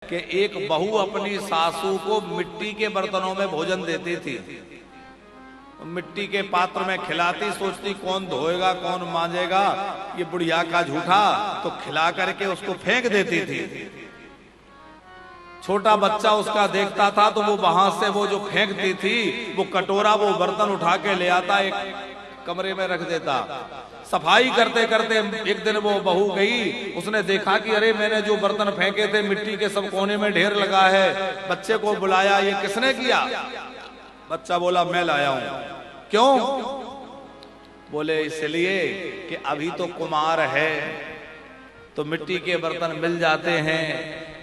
कि एक बहू अपनी सासू को मिट्टी के बर्तनों में भोजन देती थी। मिट्टी के पात्र में खिलाती, सोचती कौन धोएगा कौन मांजेगा, ये बुढ़िया का झूठा, तो खिला करके उसको फेंक देती थी। छोटा बच्चा उसका देखता था तो वो वहां से वो जो फेंकती थी वो कटोरा वो बर्तन उठा के ले आता, एक कमरे में रख देता। सफाई करते करते एक दिन वो बहू गई, उसने देखा कि अरे मैंने जो बर्तन फेंके थे मिट्टी के सब कोने में ढेर लगा है। बच्चे को बुलाया, ये किसने किया? बच्चा बोला मैं लाया हूं। क्यों? बोले इसलिए कि अभी तो कुमार है तो मिट्टी के बर्तन मिल जाते हैं,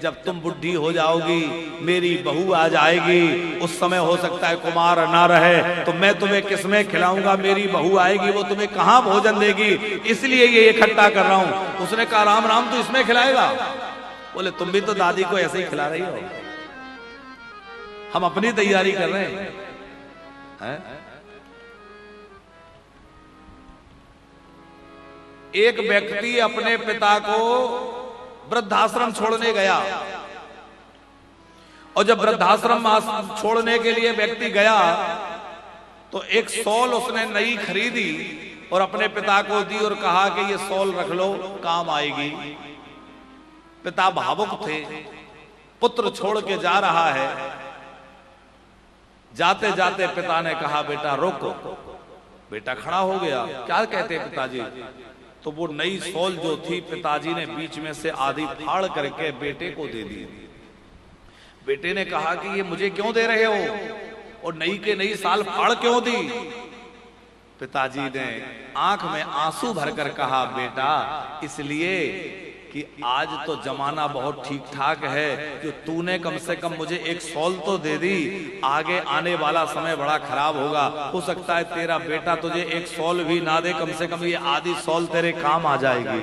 जब तुम बुढ़ी हो जाओगी मेरी बहू आ जाएगी, उस समय हो सकता है कुमार ना रहे तो मैं तुम्हें किसमें खिलाऊंगा, मेरी बहू आएगी वो तुम्हें कहां भोजन देगी, इसलिए ये इकट्ठा कर रहा हूं। उसने कहा राम राम तो इसमें खिलाएगा? बोले तुम भी तो दादी को ऐसे ही खिला रही हो, हम अपनी तैयारी कर रहे हैं। एक व्यक्ति अपने पिता को वृद्धाश्रम छोड़ने गया, और जब वृद्धाश्रम छोड़ने के लिए व्यक्ति गया तो एक शॉल उसने नई खरीदी और अपने पिता को दी और कहा कि ये शॉल रख लो, काम आएगी। पिता भावुक थे, पुत्र छोड़ के जा रहा है। जाते जाते पिता ने कहा बेटा रोको। बेटा खड़ा हो गया, क्या कहते पिताजी? तो वो नई शॉल जो थी पिताजी ने बीच में से आधी फाड़ करके बेटे को दे दी। बेटे ने कहा कि ये मुझे क्यों दे रहे हो, और नई के नई साल फाड़ क्यों दी? पिताजी ने आंख में आंसू भरकर कहा बेटा इसलिए कि आज तो जमाना बहुत ठीक ठाक है, जो तूने कम से कम मुझे एक शॉल तो दे दी, आगे आने वाला समय बड़ा खराब होगा, हो सकता है तेरा बेटा तुझे एक शॉल भी ना दे, कम से कम ये आधी शॉल तेरे काम आ जाएगी।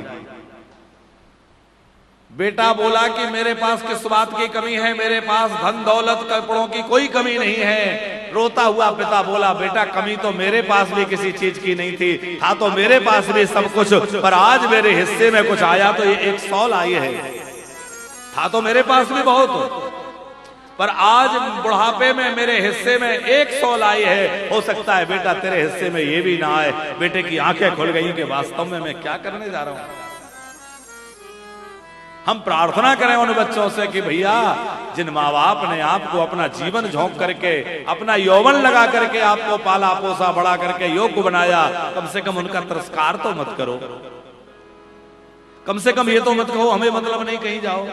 बेटा बोला कि मेरे पास किस बात की कमी है, मेरे पास धन दौलत कपड़ों की कोई कमी नहीं है। रोता हुआ पिता बोला बेटा कमी तो मेरे पास भी किसी चीज की नहीं थी, था तो मेरे पास भी सब कुछ, पर आज मेरे हिस्से में कुछ आया तो ये एक शॉल आई है। था तो मेरे पास भी बहुत, पर आज बुढ़ापे में मेरे हिस्से में एक शॉल आई है, हो सकता है बेटा तेरे हिस्से में ये भी ना आए। बेटे की आंखें खुल गई कि वास्तव में मैं क्या करने जा रहा हूं। हम प्रार्थना करें उन बच्चों से कि भैया जिन माँ बाप ने आपको अपना जीवन झोंक करके, अपना यौवन लगा करके आपको पाला पोसा बड़ा करके योग्य बनाया, कम से कम उनका तिरस्कार तो मत करो। कम से कम ये तो मत कहो हमें मतलब नहीं, कहीं जाओ।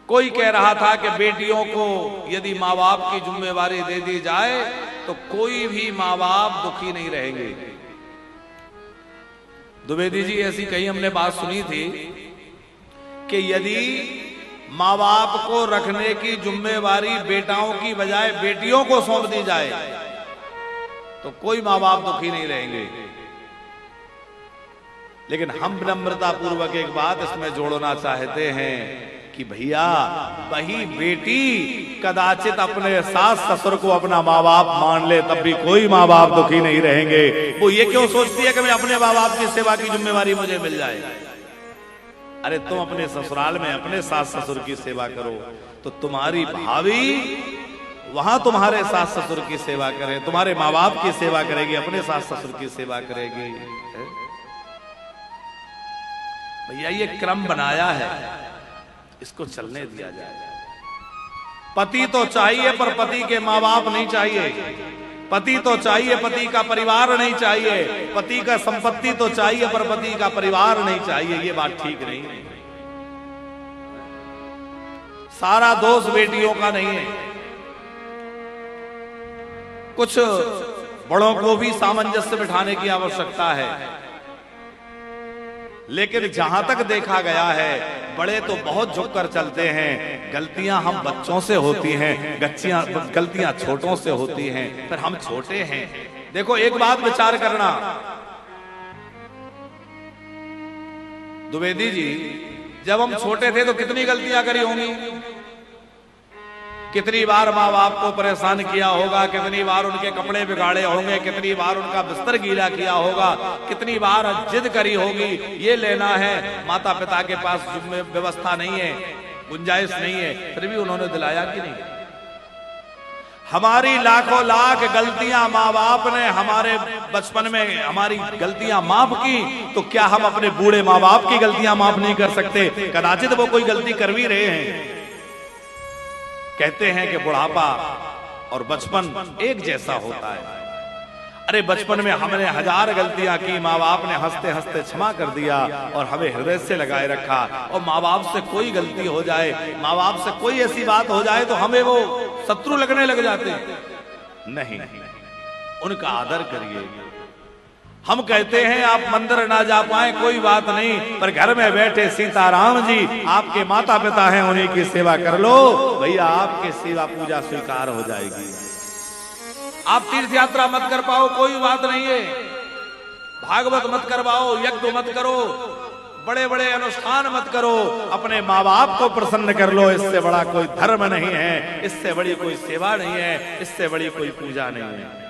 कोई कह रहा था कि बेटियों को यदि माँ बाप की जिम्मेवारी दे दी जाए तो कोई भी माँ बाप दुखी नहीं रहेंगे। द्विवेदी जी ऐसी कहीं हमने बात सुनी थी कि यदि माँ बाप को रखने की जिम्मेवारी बेटाओं की बजाय बेटियों को सौंप दी जाए तो कोई माँ बाप दुखी नहीं रहेंगे। लेकिन हम विनम्रता पूर्वक एक बात इसमें जोड़ना चाहते हैं कि भैया वही बेटी कदाचित अपने सास ससुर को अपना माँ बाप मान ले तब भी कोई माँ बाप दुखी नहीं रहेंगे। वो ये क्यों सोचती है कि मैं अपने माँ बाप की सेवा की जिम्मेवारी मुझे मिल जाए? अरे तुम अपने ससुराल में अपने सास ससुर की सेवा करो तो तुम्हारी भाभी वहां तुम्हारे सास ससुर की सेवा करे, तुम्हारे माँ बाप की सेवा करेगी, अपने सास ससुर की सेवा करेगी। भैया ये क्रम बनाया है, इसको चलने दिया जाए। पति तो चाहिए पर पति के माँ बाप नहीं चाहिए, पति तो चाहिए पति का परिवार नहीं चाहिए, पति का संपत्ति तो चाहिए पर पति का परिवार नहीं चाहिए। ये बात ठीक नहीं है। सारा दोष बेटियों का नहीं है, कुछ बड़ों को भी सामंजस्य बिठाने की आवश्यकता है। लेकिन जहां तक देखा गया है बड़े तो बहुत झुककर चलते हैं, गलतियां हम बच्चों से होती हैं, गलतियां छोटों से होती हैं, पर हम छोटे हैं। देखो एक बात विचार करना द्विवेदी जी, जब हम छोटे थे तो कितनी गलतियां करी होंगी, कितनी बार माँ बाप को परेशान किया होगा, कितनी बार उनके कपड़े बिगाड़े होंगे, कितनी बार उनका बिस्तर गीला किया होगा, कितनी बार जिद करी होगी ये लेना है, माता पिता के पास व्यवस्था नहीं है, गुंजाइश नहीं है, फिर भी उन्होंने दिलाया कि नहीं। हमारी लाखों लाख गलतियां माँ बाप ने हमारे बचपन में हमारी गलतियां माफ की, तो क्या हम अपने बूढ़े माँ बाप की गलतियां माफ नहीं कर सकते? कदाचित वो कोई गलती कर भी रहे हैं। कहते हैं कि बुढ़ापा और बचपन एक जैसा होता है। अरे बचपन में हमने 1000 गलतियां की, माँ बाप ने हंसते हंसते क्षमा कर दिया और हमें हृदय से लगाए रखा। और माँ बाप से कोई गलती हो जाए, माँ बाप से कोई ऐसी बात हो जाए तो हमें वो शत्रु लगने लग जाते। नहीं, उनका आदर करिए। हम कहते हैं आप मंदिर ना जा पाए कोई बात नहीं, पर घर में बैठे सीताराम जी आपके माता पिता हैं, उन्हीं की सेवा कर लो भैया, आपकी सेवा पूजा स्वीकार हो जाएगी। आप तीर्थ यात्रा मत कर पाओ कोई बात नहीं है, भागवत मत करवाओ, यज्ञ मत करो, बड़े बड़े अनुष्ठान मत करो, अपने माँ बाप को प्रसन्न कर लो। इससे बड़ा कोई धर्म नहीं है, इससे बड़ी कोई सेवा नहीं है, इससे बड़ी कोई पूजा नहीं है।